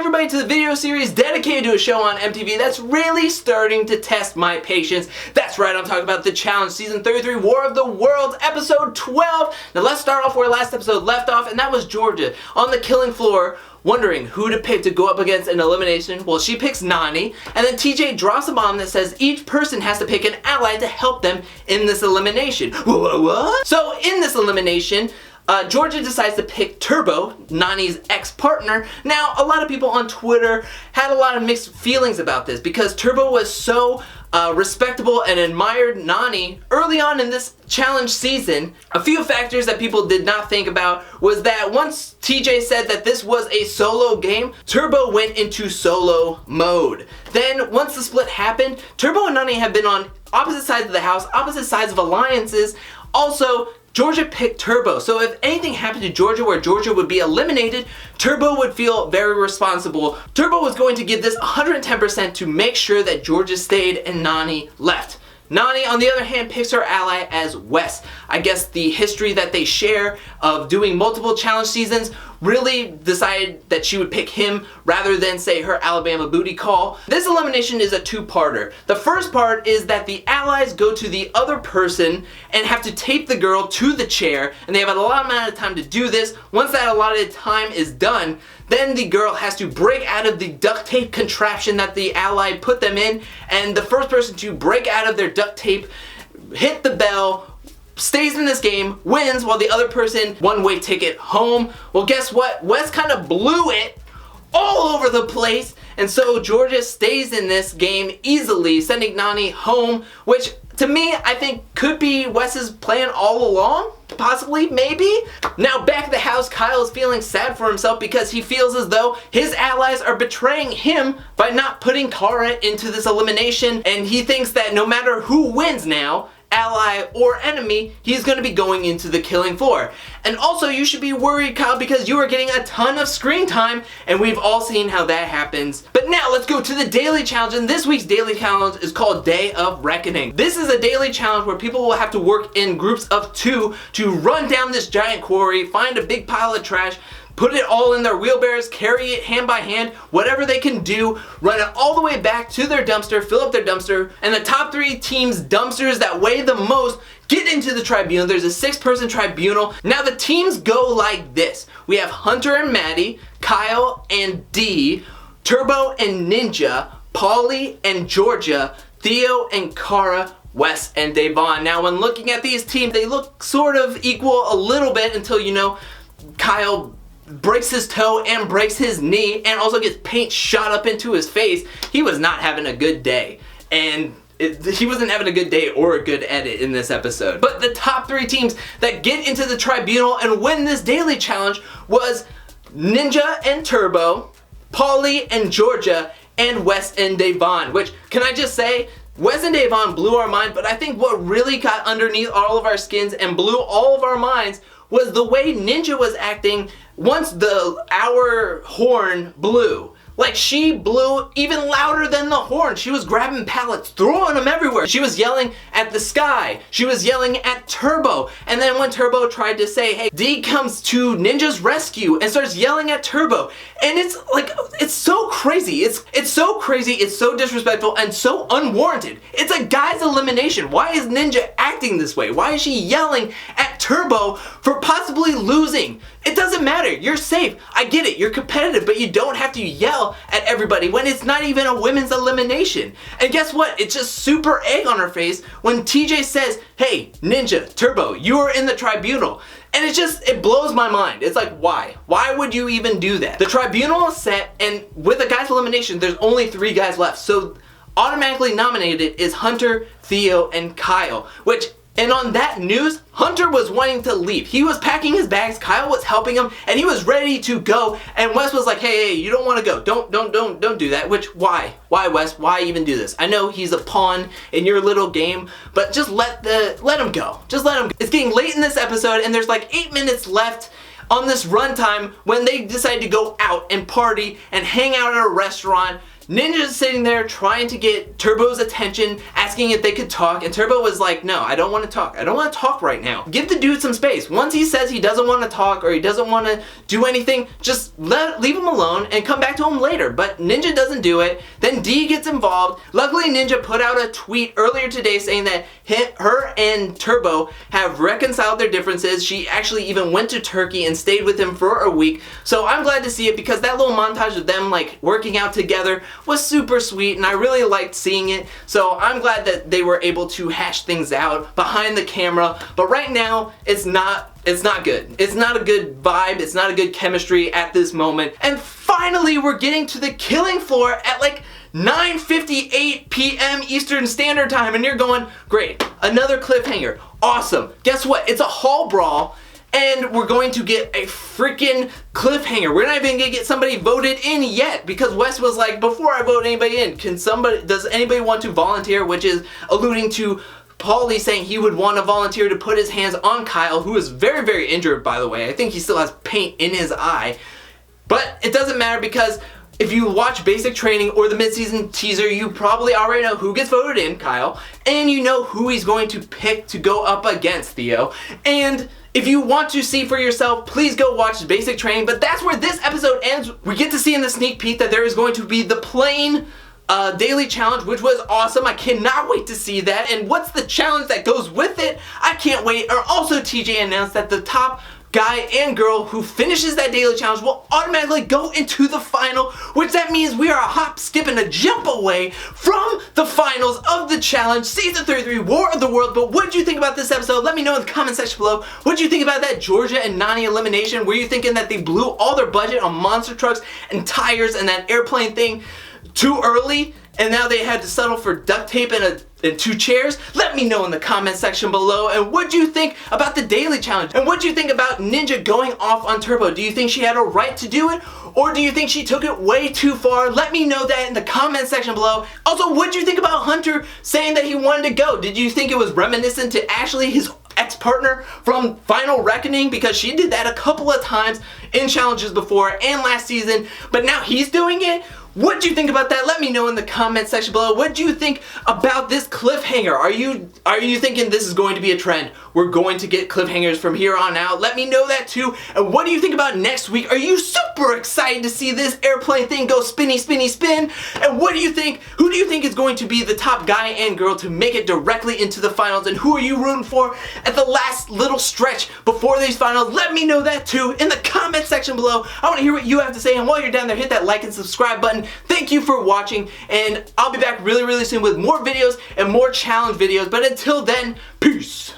everybody to the video series dedicated to a show on MTV that's really starting to test my patience. That's right, I'm talking about The Challenge, Season 33, War of the Worlds, Episode 12. Now let's start off where last episode left off, and that was Georgia on the killing floor, wondering who to pick to go up against an elimination. Well, she picks Nani, and then TJ drops a bomb that says each person has to pick an ally to help them in this elimination. What? So in this elimination, Georgia decides to pick Turbo, Nani's ex-partner. Now, a lot of people on Twitter had a lot of mixed feelings about this because Turbo was so respectable and admired Nani early on in this challenge season. A few factors that people did not think about was that once TJ said that this was a solo game, Turbo went into solo mode. Then, once the split happened, Turbo and Nani have been on opposite sides of the house, opposite sides of alliances. Also, Georgia picked Turbo, so if anything happened to Georgia where Georgia would be eliminated, Turbo would feel very responsible. Turbo was going to give this 110% to make sure that Georgia stayed and Nani left. Nani, on the other hand, picks her ally as Wes. I guess the history that they share of doing multiple challenge seasons really decided that she would pick him rather than, say, her Alabama booty call. This elimination is a two-parter. The first part is that the allies go to the other person and have to tape the girl to the chair, and they have a lot amount of time to do this. Once that allotted time is done, then the girl has to break out of the duct tape contraption that the ally put them in, and the first person to break out of their duct tape, hit the bell, stays in this game, wins, while the other person one-way ticket home. Well, guess what? Wes kind of blew it all over the place, and so Georgia stays in this game easily, sending Nani home, which to me, I think could be Wes's plan all along. Possibly, maybe. Now back at the house, Kyle is feeling sad for himself because he feels as though his allies are betraying him by not putting Kara into this elimination, and he thinks that no matter who wins now, ally or enemy, he's going to be going into the killing floor. And also, you should be worried, Kyle, because you are getting a ton of screen time, and we've all seen how that happens. But now let's go to the daily challenge, and this week's daily challenge is called Day of Reckoning. This is a daily challenge where people will have to work in groups of 2 to run down this giant quarry, find a big pile of trash, put it all in their wheelbarrows, carry it hand by hand, whatever they can do, run it all the way back to their dumpster, fill up their dumpster, and the top 3 teams' dumpsters that weigh the most get into the tribunal. There's a 6-person tribunal. Now the teams go like this. We have Hunter and Maddie, Kyle and Dee, Turbo and Ninja, Polly and Georgia, Theo and Kara, Wes and Devon. Now when looking at these teams, they look sort of equal a little bit until, you know, Kyle breaks his toe and breaks his knee and also gets paint shot up into his face. He was not having a good day, and he wasn't having a good day or a good edit in this episode. But the top 3 teams that get into the tribunal and win this daily challenge was Ninja and Turbo, Polly and Georgia, and Wes and Devon, which, can I just say, Wes and Devon blew our mind, but I think what really got underneath all of our skins and blew all of our minds was the way Ninja was acting once our horn blew. Like, she blew even louder than the horn. She was grabbing pallets, throwing them everywhere. She was yelling at the sky. She was yelling at Turbo. And then when Turbo tried to say, hey, Dee comes to Ninja's rescue and starts yelling at Turbo. And it's like, it's so crazy. It's so crazy, it's so disrespectful, and so unwarranted. It's a guy's elimination. Why is Ninja acting this way? Why is she yelling at Turbo for possibly losing? It doesn't matter. You're safe. I get it. You're competitive, but you don't have to yell at everybody when it's not even a women's elimination. And guess what? It's just super egg on her face when TJ says, hey, Ninja, Turbo, you are in the tribunal. And it blows my mind. It's like, why? Why would you even do that? The tribunal is set, and with a guy's elimination, there's only 3 guys left. So automatically nominated is Hunter, Theo, and Kyle, and on that news, Hunter was wanting to leave. He was packing his bags, Kyle was helping him, and he was ready to go, and Wes was like, hey, you don't want to go. Don't do that. Which, why? Why, Wes? Why even do this? I know he's a pawn in your little game, but just let him go. Just let him go. It's getting late in this episode, and there's like 8 minutes left on this runtime when they decide to go out and party and hang out at a restaurant. Ninja's sitting there trying to get Turbo's attention, asking if they could talk, and Turbo was like, no, I don't want to talk. I don't want to talk right now. Give the dude some space. Once he says he doesn't want to talk or he doesn't want to do anything, just leave him alone and come back to him later. But Ninja doesn't do it. Then D gets involved. Luckily, Ninja put out a tweet earlier today saying that her and Turbo have reconciled their differences. She actually even went to Turkey and stayed with him for a week. So I'm glad to see it because that little montage of them like working out together was super sweet and I really liked seeing it. So I'm glad that they were able to hash things out behind the camera. But right now, it's not good. It's not a good vibe. It's not a good chemistry at this moment. And finally, we're getting to the killing floor at like 9:58 p.m. Eastern Standard Time, and you're going, great, another cliffhanger. Awesome. Guess what? It's a hall brawl, and we're going to get a freaking cliffhanger. We're not even gonna get somebody voted in yet because Wes was like, before I vote anybody in, does anybody want to volunteer? Which is alluding to Paulie saying he would want to volunteer to put his hands on Kyle, who is very, very injured, by the way. I think he still has paint in his eye. But it doesn't matter because if you watch Basic Training or the mid-season teaser, you probably already know who gets voted in, Kyle, and you know who he's going to pick to go up against Theo. And if you want to see for yourself, please go watch Basic Training. But that's where this episode ends. We get to see in the sneak peek that there is going to be the plane daily challenge, which was awesome. I cannot wait to see that. And what's the challenge that goes with it? I can't wait. Or also, TJ announced that the top guy and girl who finishes that daily challenge will automatically go into the final, which that means we are a hop, skip, and a jump away from the finals of the challenge, season 33, War of the World. But what did you think about this episode? Let me know in the comment section below. What did you think about that Georgia and Nani elimination? Were you thinking that they blew all their budget on monster trucks and tires and that airplane thing too early, and now they had to settle for duct tape and 2 chairs? Let me know in the comment section below. And what do you think about the daily challenge? And what do you think about Ninja going off on Turbo? Do you think she had a right to do it? Or do you think she took it way too far? Let me know that in the comment section below. Also, what do you think about Hunter saying that he wanted to go? Did you think it was reminiscent to Ashley, his ex-partner from Final Reckoning? Because she did that a couple of times in challenges before and last season, but now he's doing it? What do you think about that? Let me know in the comment section below. What do you think about this cliffhanger? Are you thinking this is going to be a trend? We're going to get cliffhangers from here on out. Let me know that too. And what do you think about next week? Are you super excited to see this airplane thing go spinny, spinny, spin? And what do you think? Who do you think is going to be the top guy and girl to make it directly into the finals? And who are you rooting for at the last little stretch before these finals? Let me know that too in the comment section below. I want to hear what you have to say. And while you're down there, hit that like and subscribe button. Thank you for watching, and I'll be back really, really soon with more videos and more challenge videos. But until then, peace.